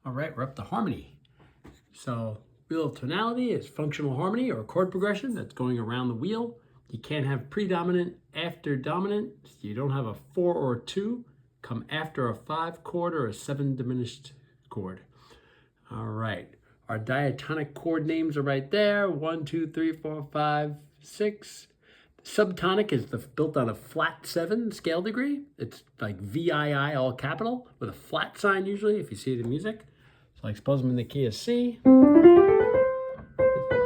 All right, we're up to harmony. So wheel of tonality is functional harmony or chord progression that's going around the wheel. You can't have predominant after dominant. So you don't have a 4 or a 2 come after a 5 chord or a 7 diminished chord. All right, our diatonic chord names are right there. 1, 2, 3, 4, 5, 6. Subtonic is built on a flat 7 scale degree. It's like VII, all capital, with a flat sign usually, if you see it in music. So like suppose I'm in the key of C.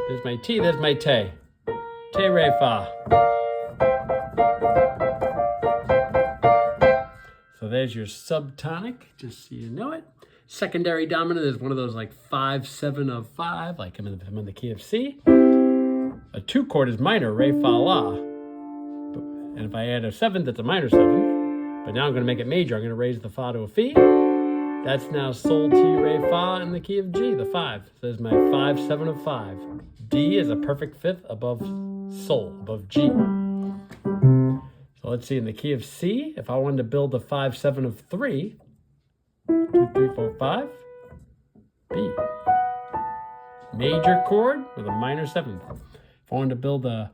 There's my T, there's my Te. Te, Re, Fa. So there's your subtonic, just so you know it. Secondary dominant is one of those like 5, 7 of 5, like I'm in the key of C. A 2 chord is minor, Re, Fa, La. And if I add a 7th, that's a minor 7th. But now I'm going to make it major. I'm going to raise the Fa to a Fi. That's now Sol, Ti, Re, Fa in the key of G, the 5. So there's my 5, 7 of 5. D is a perfect 5th above Sol, above G. So let's see, in the key of C, if I wanted to build a 5, 7 of 3, 2, 3, 4, 5, B. Major chord with a minor 7th. If I wanted to build a,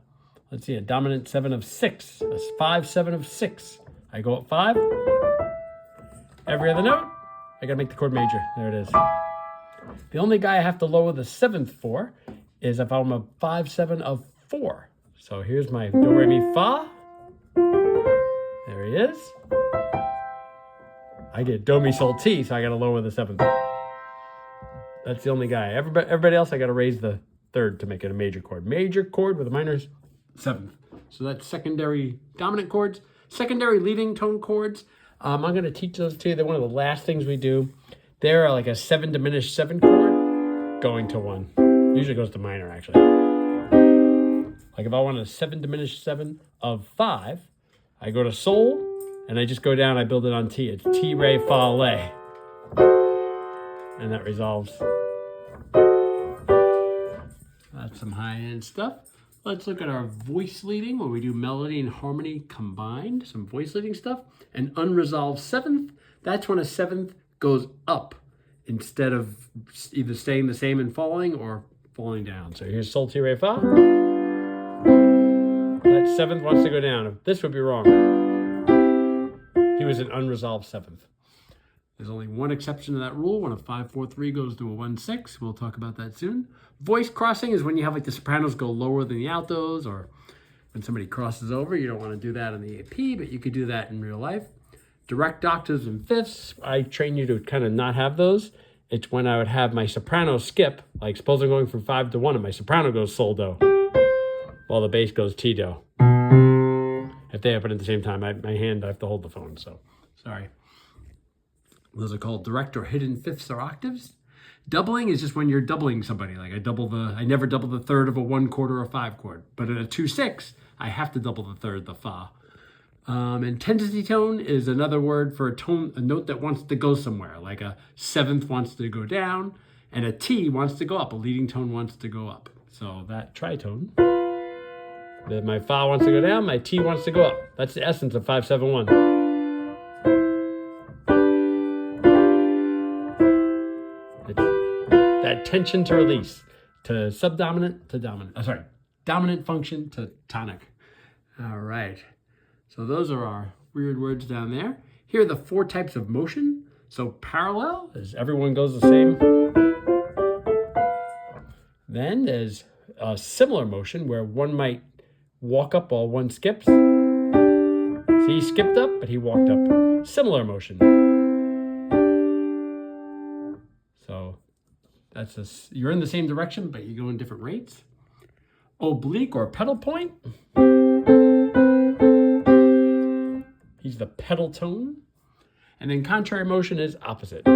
let's see, a dominant 7 of 6, a 5, 7 of 6. I go up 5. Every other note, I gotta make the chord major. There it is. The only guy I have to lower the 7th for is if I'm a 5, 7 of 4. So here's my Do, Re, Mi, Fa. There he is. I get Do, Mi, Sol, Ti, so I gotta lower the 7th. That's the only guy. Everybody else, I gotta raise the 3rd to make it a major chord. Major chord with a minor 7th. So that's secondary dominant chords. Secondary leading tone chords. I'm going to teach those to you. They're one of the last things we do. They're like a 7 diminished 7 chord going to 1. Usually goes to minor, actually. Like if I want a 7 diminished 7 of 5, I go to Sol, and I just go down, I build it on T. It's Ti, Re, Fa, Le. And that resolves. That's some high-end stuff. Let's look at our voice leading, where we do melody and harmony combined, some voice leading stuff. An unresolved 7th, that's when a 7th goes up instead of either staying the same and falling or falling down. So here's Sol, Ti, Re, Fa. That 7th wants to go down. This would be wrong. He was an unresolved 7th. There's only one exception to that rule. When a 5-4-3 goes to a 1-6, we'll talk about that soon. Voice crossing is when you have like the sopranos go lower than the altos, or when somebody crosses over. You don't want to do that in the AP, but you could do that in real life. Direct octaves and fifths, I train you to kind of not have those. It's when I would have my soprano skip, like suppose I'm going from 5 to 1 and my soprano goes Sol, Do, while the bass goes Ti, Do. If they happen at the same time, my hand, I have to hold the phone, so sorry. Those are called direct or hidden fifths or octaves. Doubling is just when you're doubling somebody. Like I never double the 3rd of a 1 chord or a 5 chord. But in a 2-6, I have to double the 3rd, the Fa. Intensity tone is another word for a note that wants to go somewhere. Like a 7th wants to go down, and a T wants to go up. A leading tone wants to go up. So that tritone. Then my Fa wants to go down, my T wants to go up. That's the essence of 5-7-1. That tension to release, to subdominant to dominant. Dominant function to tonic. All right. So those are our weird words down there. Here are the 4 types of motion. So parallel is everyone goes the same. Then there's a similar motion where one might walk up while one skips. See, he skipped up, but he walked up. Similar motion. So you're in the same direction, but you go in different rates. Oblique or pedal point. He's the pedal tone. And then contrary motion is opposite. All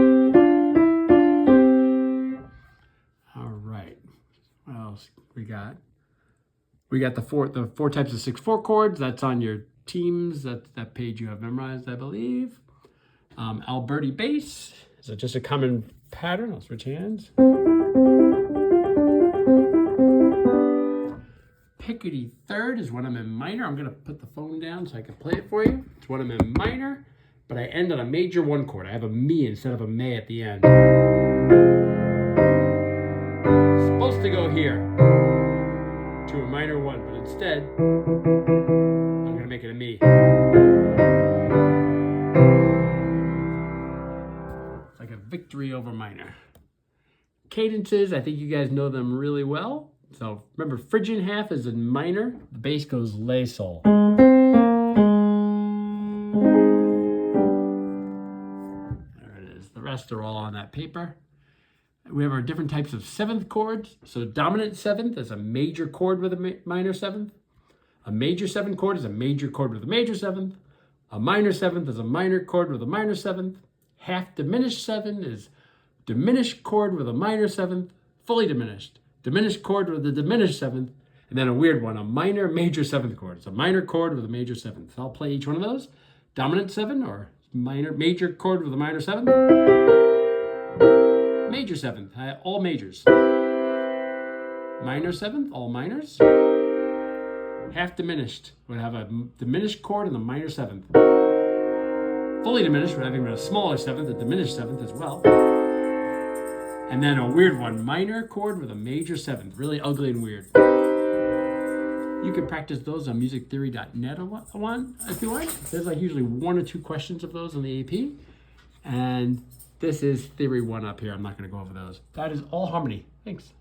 right. What else we got? We got the four types of 6/4 chords. That's on your teams. That's that page you have memorized, I believe. Alberti bass. Is it just a common pattern? I'll switch hands. Pickety third is when I'm in minor. I'm going to put the phone down so I can play it for you. It's when I'm in minor. but I end on a major 1 chord. I have a mi instead of a me at the end. It's supposed to go here to a minor 1, but instead, I'm going to make it a mi. It's like a victory over minor. Cadences, I think you guys know them really well. So remember, Phrygian half is in minor. The bass goes lay sol. There it is. The rest are all on that paper. We have our different types of 7th chords. So dominant 7th is a major chord with a minor 7th. A major 7th chord is a major chord with a major 7th. A minor 7th is a minor chord with a minor 7th. Half diminished 7 is diminished chord with a minor 7th. Fully diminished. Diminished chord with a diminished 7th. And then a weird one, a minor major 7th chord. It's a minor chord with a major 7th. So I'll play each one of those. Dominant 7 or major chord with a minor 7th. Major 7th, all majors. Minor 7th, all minors. Half diminished would have a diminished chord and a minor 7th. Fully diminished would have even a smaller 7th, a diminished 7th as well. And then a weird one, minor chord with a major 7th. Really ugly and weird. You can practice those on musictheory.net if you want. There's like usually 1 or 2 questions of those on the AP. And this is Theory 1 up here. I'm not going to go over those. That is all harmony. Thanks.